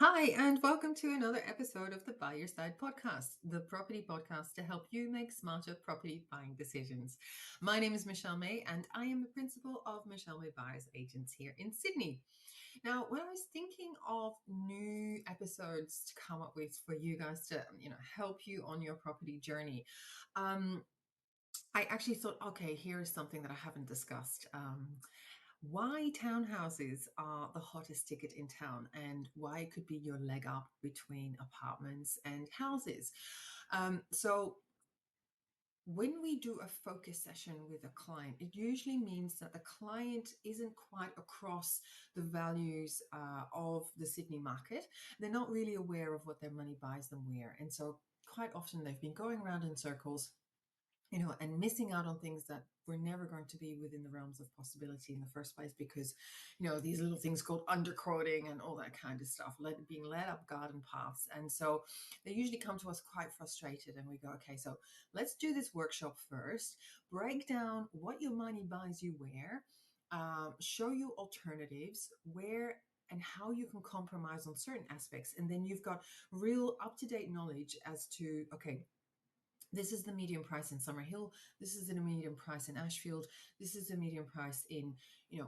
Hi, and welcome to another episode of the Buy Your Side podcast, the property podcast to help you make smarter property buying decisions. My name is Michelle May, and I am the principal of Michelle May Buyers Agents here in Sydney. Now, when I was thinking of new episodes to come up with for you guys to, help you on your property journey, I actually thought, okay, here's something that I haven't discussed. Why townhouses are the hottest ticket in town and why it could be your leg up between apartments and houses. So, when we do a focus session with a client, it usually means that the client isn't quite across the values of the Sydney market. They're not really aware of what their money buys them where. And so, quite often, they've been going around in circles, and missing out on things that were never going to be within the realms of possibility in the first place because, these little things called underquoting and all that kind of stuff, being led up garden paths. And so they usually come to us quite frustrated and we go, okay, so let's do this workshop first, break down what your money buys you where, show you alternatives where and how you can compromise on certain aspects. And then you've got real up-to-date knowledge as to, okay, this is the median price in Summerhill. This is the median price in Ashfield. This is the median price in,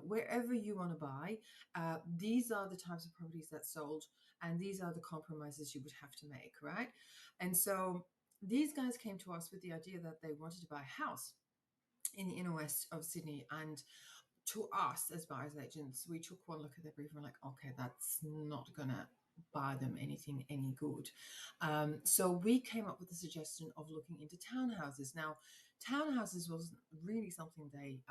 wherever you want to buy. These are the types of properties that sold, and these are the compromises you would have to make, right? And so these guys came to us with the idea that they wanted to buy a house in the inner west of Sydney. And to us as buyers agents, we took one look at their brief and we're like, okay, that's not gonna buy them anything any good. So we came up with the suggestion of looking into townhouses. Now, townhouses wasn't really something they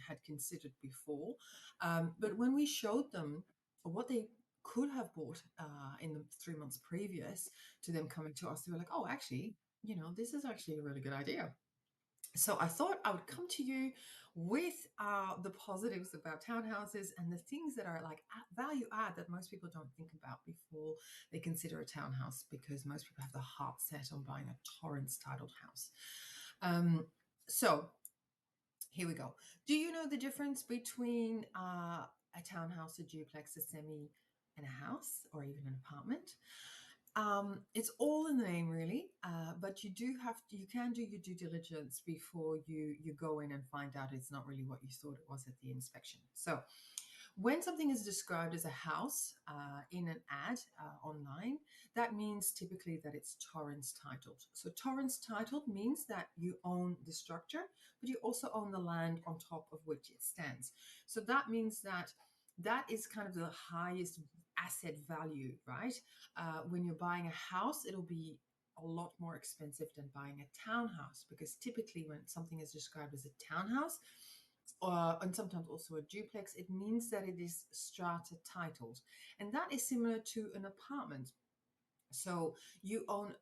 had considered before, but when we showed them what they could have bought in the 3 months previous to them coming to us, they were like, oh, actually, this is actually a really good idea. So I thought I would come to you with the positives about townhouses and the things that are like value add that most people don't think about before they consider a townhouse, because most people have the heart set on buying a Torrens titled house. So here we go. Do you know the difference between a townhouse, a duplex, a semi, and a house, or even an apartment? It's all in the name, really, but you can do your due diligence before you go in and find out it's not really what you thought it was at the inspection. So, when something is described as a house in an ad online, that means typically that it's Torrens titled. So, Torrens titled means that you own the structure, but you also own the land on top of which it stands. So, that means that that is kind of the highest asset value, right? When you're buying a house, it'll be a lot more expensive than buying a townhouse, because typically when something is described as a townhouse, and sometimes also a duplex, it means that it is strata titled. And that is similar to an apartment. So you own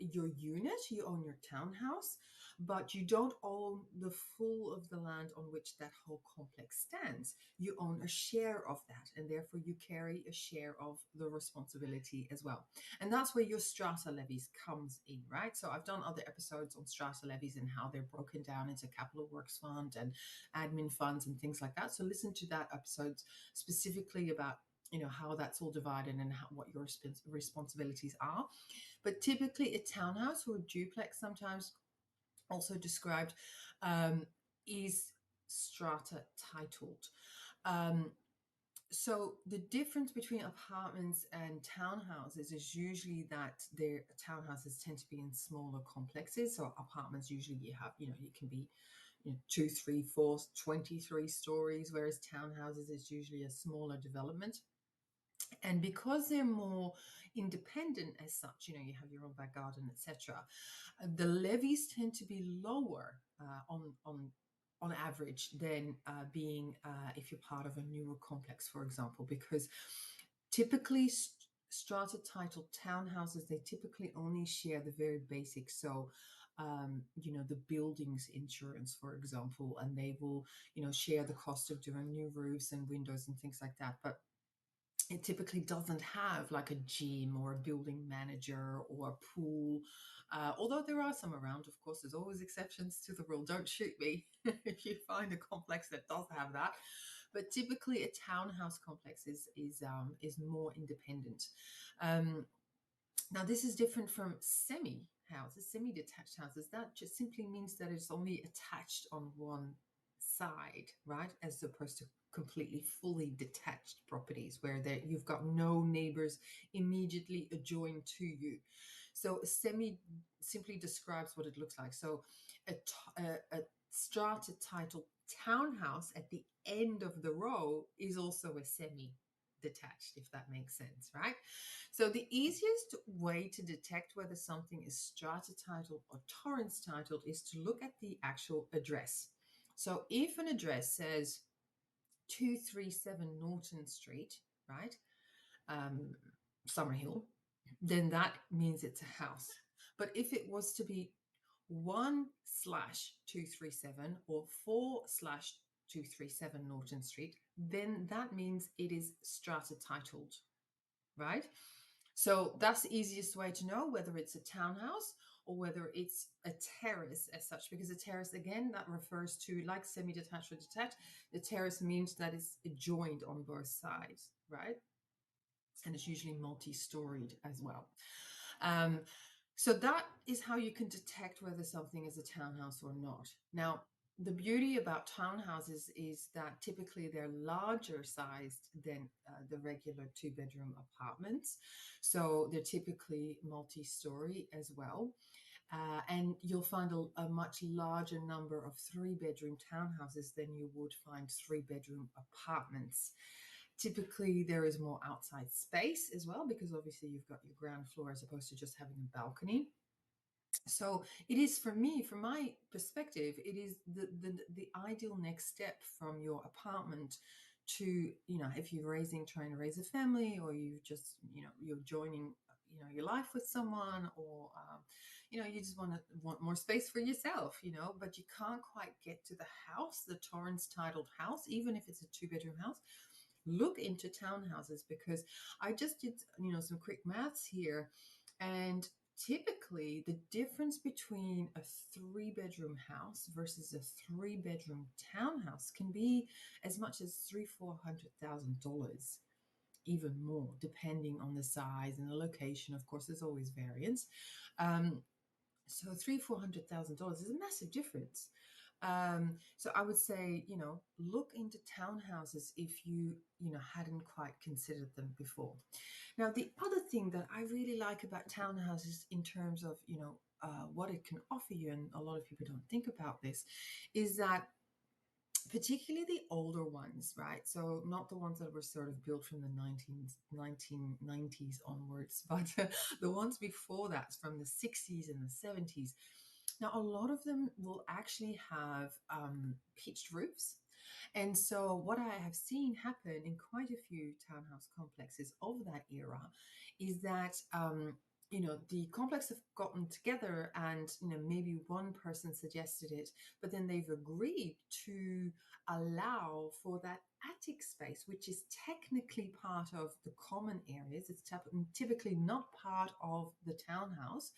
your unit, you own your townhouse, but you don't own the full of the land on which that whole complex stands. You own a share of that, and therefore you carry a share of the responsibility as well. And that's where your strata levies comes in, right? So I've done other episodes on strata levies and how they're broken down into capital works fund and admin funds and things like that. So listen to that episode specifically about how that's all divided and what your responsibilities are. But typically a townhouse or a duplex, sometimes also described, um, is strata titled. um, so the difference between apartments and townhouses is usually that their townhouses tend to be in smaller complexes. So apartments usually you have, you can be 2, 3, 4, 23 stories, whereas townhouses is usually a smaller development. And because they're more independent as such, you have your own back garden, etc., the levies tend to be lower on average than being if you're part of a newer complex, for example, because typically strata titled townhouses, they typically only share the very basic. So the buildings insurance, for example, and they will share the cost of doing new roofs and windows and things like that. But it typically doesn't have like a gym or a building manager or a pool. Although there are some around, of course, there's always exceptions to the rule. Don't shoot me if you find a complex that does have that. But typically, a townhouse complex is more independent. Um, Now, this is different from semi houses, semi detached houses. That just simply means that it's only attached on one side, right? As opposed to completely fully detached properties where you've got no neighbors immediately adjoined to you. So, a semi simply describes what it looks like. So, a strata titled townhouse at the end of the row is also a semi detached, if that makes sense, right? So the easiest way to detect whether something is strata titled or Torrens titled is to look at the actual address. So if an address says 237 Norton Street, right, um, Summerhill, then that means it's a house. But if it was to be 1/237 or 4/237 Norton Street, then that means it is strata titled, right? So that's the easiest way to know whether it's a townhouse or whether it's a terrace as such, because a terrace, again, that refers to like semi-detached or detached. The terrace means that it's adjoined on both sides, right? And it's usually multi-storied as well. Um, so that is how you can detect whether something is a townhouse or not. Now, the beauty about townhouses is that typically they're larger sized than the regular two-bedroom apartments. So they're typically multi-story as well. And you'll find a much larger number of three-bedroom townhouses than you would find three-bedroom apartments. Typically, there is more outside space as well because obviously you've got your ground floor as opposed to just having a balcony. So it is, for me, from my perspective, it is the ideal next step from your apartment to, if you're trying to raise a family, or you just, you're joining, your life with someone, or you just want more space for yourself, but you can't quite get to the house, the Torrens titled house, even if it's a two-bedroom house. Look into townhouses, because I just did, some quick maths here, and typically the difference between a three-bedroom house versus a three-bedroom townhouse can be as much as $300,000-400,000, even more, depending on the size and the location. Of course, there's always variance. So $300,000-400,000 is a massive difference. So I would say, look into townhouses if you hadn't quite considered them before. Now, the other thing that I really like about townhouses in terms of, what it can offer you, and a lot of people don't think about this, is that particularly the older ones, right? So not the ones that were sort of built from the 1990s onwards, but the ones before that, from the 60s and the 70s. Now, a lot of them will actually have pitched roofs. And so, what I have seen happen in quite a few townhouse complexes of that era is that, the complex have gotten together, and, maybe one person suggested it, but then they've agreed to allow for that attic space, which is technically part of the common areas. It's typically not part of the townhouse.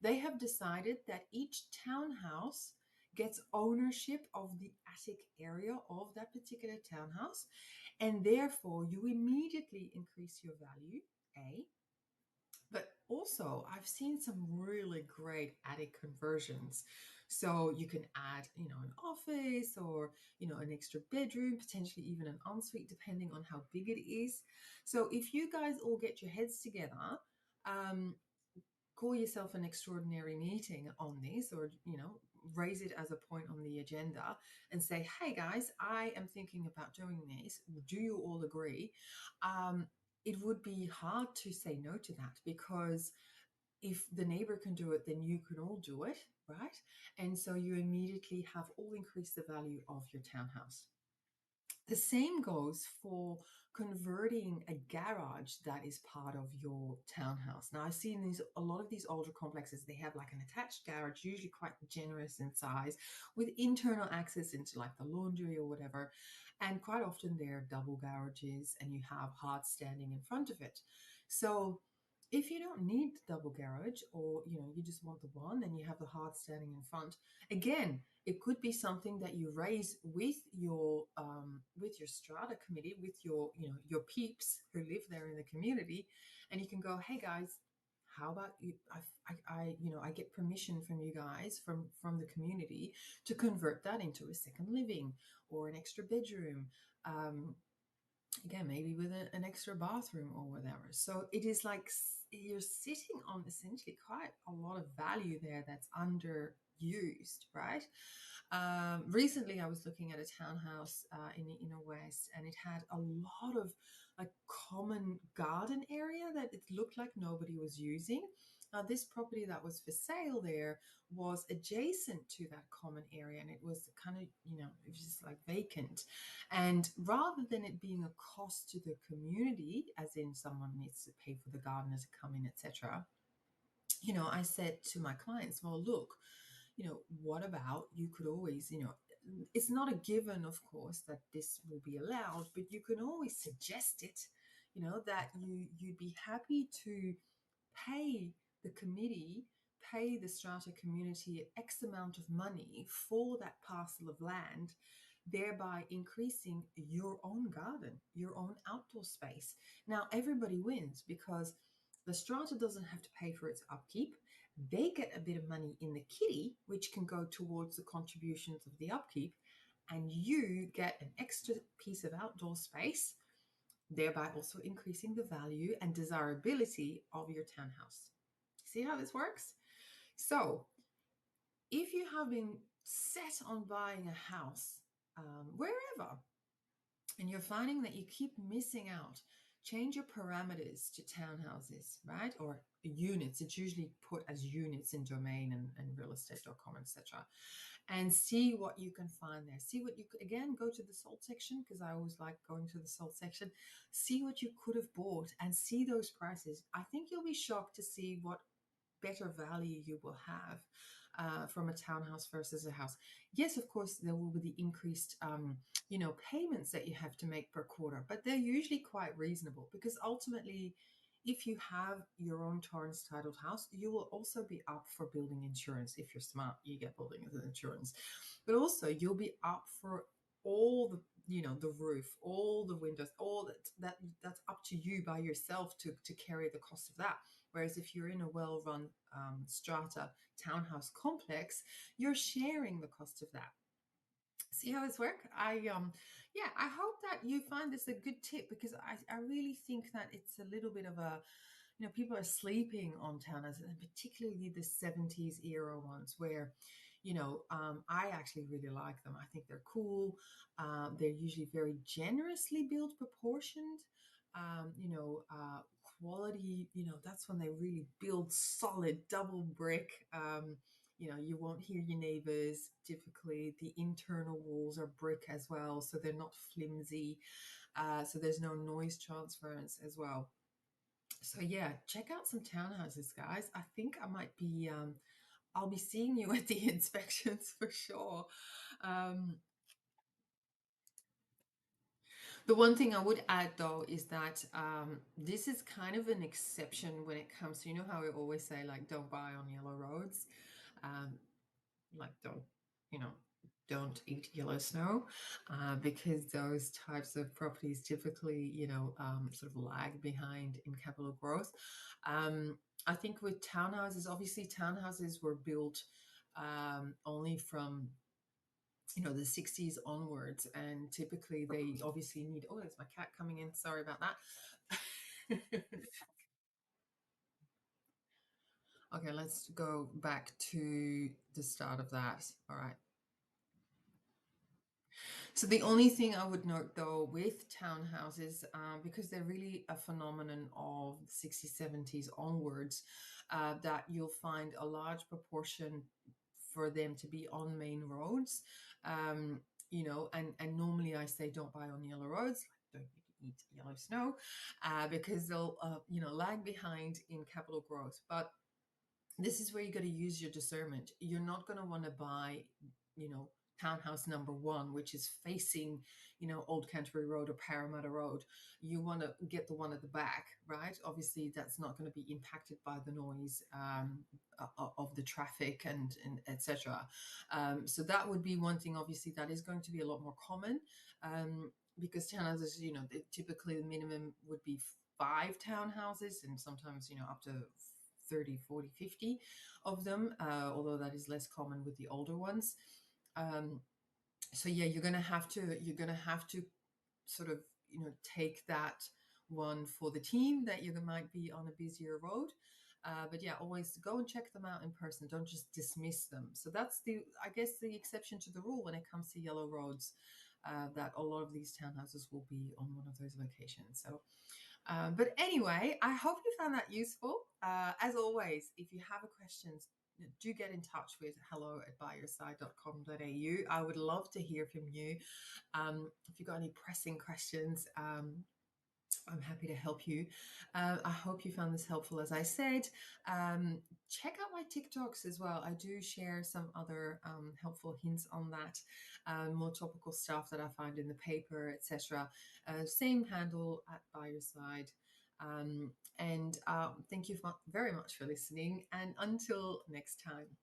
They have decided that each townhouse gets ownership of the attic area of that particular townhouse, and therefore you immediately increase your value, A. But also, I've seen some really great attic conversions. So you can add, an office, or, an extra bedroom, potentially even an ensuite, depending on how big it is. So if you guys all get your heads together, um, call yourself an extraordinary meeting on this, or raise it as a point on the agenda and say, hey guys, I am thinking about doing this, do you all agree? It would be hard to say no to that, because if the neighbor can do it, then you can all do it, right? And so you immediately have all increased the value of your townhouse. The same goes for converting a garage that is part of your townhouse. Now, I've seen a lot of these older complexes, they have like an attached garage, usually quite generous in size, with internal access into like the laundry or whatever. And quite often they're double garages, and you have hard standing in front of it. So If you don't need the double garage, or you just want the one and you have the hard standing in front, again, it could be something that you raise with your strata committee, with your peeps who live there in the community, and you can go, hey guys, how about you? I get permission from you guys, from the community, to convert that into a second living or an extra bedroom. Again, maybe with an extra bathroom or whatever. So it is like you're sitting on essentially quite a lot of value there that's underused, right? Recently, I was looking at a townhouse in the inner west, and it had a lot of like common garden area that it looked like nobody was using. This property that was for sale there was adjacent to that common area, and it was kind of, it was just like vacant. And rather than it being a cost to the community, as in someone needs to pay for the gardener to come in, etc., I said to my clients, well, look, what about, you could always, it's not a given, of course, that this will be allowed, but you can always suggest it, that you'd be happy to pay the committee, pay the strata community X amount of money for that parcel of land, thereby increasing your own garden, your own outdoor space. Now, everybody wins because the strata doesn't have to pay for its upkeep. They get a bit of money in the kitty, which can go towards the contributions of the upkeep, and you get an extra piece of outdoor space, thereby also increasing the value and desirability of your townhouse. See how this works? So, if you have been set on buying a house wherever, and you're finding that you keep missing out, change your parameters to townhouses, right? Or units. It's usually put as units in domain and realestate.com, etc. And see what you can find there. See what you could, again, go to the sold section, because I always like going to the sold section. See what you could have bought and see those prices. I think you'll be shocked to see what better value you will have from a townhouse versus a house. Yes, of course, there will be the increased, payments that you have to make per quarter, but they're usually quite reasonable, because ultimately, if you have your own Torrens titled house, you will also be up for building insurance. If you're smart, you get building insurance, but also you'll be up for all the roof, all the windows, all that's up to you by yourself to carry the cost of that. Whereas if you're in a well-run strata townhouse complex, you're sharing the cost of that. See how this works? I hope that you find this a good tip, because I really think that it's a little bit of a, people are sleeping on townhouses, and particularly the 70s era ones, where I actually really like them. I think they're cool. They're usually very generously built, proportioned. Quality, that's when they really build solid double brick. You won't hear your neighbors. Typically, the internal walls are brick as well, so they're not flimsy. So there's no noise transference as well. So yeah, check out some townhouses, guys. I think I might be I'll be seeing you at the inspections for sure. Um, the one thing I would add, though, is that this is kind of an exception when it comes to, how we always say, like, don't buy on yellow roads. Um, like, don't eat yellow snow, because those types of properties typically, sort of lag behind in capital growth. I think with townhouses, obviously townhouses were built only from the 60s onwards, and typically they obviously need, oh, there's my cat coming in, sorry about that. Okay, let's go back to the start of that. All right. So the only thing I would note, though, with townhouses, because they're really a phenomenon of 60s, 70s onwards, that you'll find a large proportion for them to be on main roads. And normally I say don't buy on yellow roads, like don't eat yellow snow, because they'll, lag behind in capital growth. But this is where you got to use your discernment. You're not going to want to buy, townhouse number one, which is facing, Old Canterbury Road or Parramatta Road, you want to get the one at the back, right? Obviously, that's not going to be impacted by the noise of the traffic and etc. So that would be one thing. Obviously, that is going to be a lot more common because townhouses, typically the minimum would be five townhouses, and sometimes up to 30, 40, 50 of them, although that is less common with the older ones. Um, so yeah, you're gonna have to sort of take that one for the team that you might be on a busier road. But yeah, always go and check them out in person. Don't just dismiss them. So that's I guess, the exception to the rule when it comes to yellow roads. That a lot of these townhouses will be on one of those locations. So but anyway, I hope you found that useful. As always, if you have a questions, do get in touch with hello@buyerside.com.au. I would love to hear from you. If you've got any pressing questions, I'm happy to help you. I hope you found this helpful. As I said, check out my TikToks as well. I do share some other helpful hints on that, more topical stuff that I find in the paper, etc. Same handle at By Your Side. And thank you very much for listening. And until next time.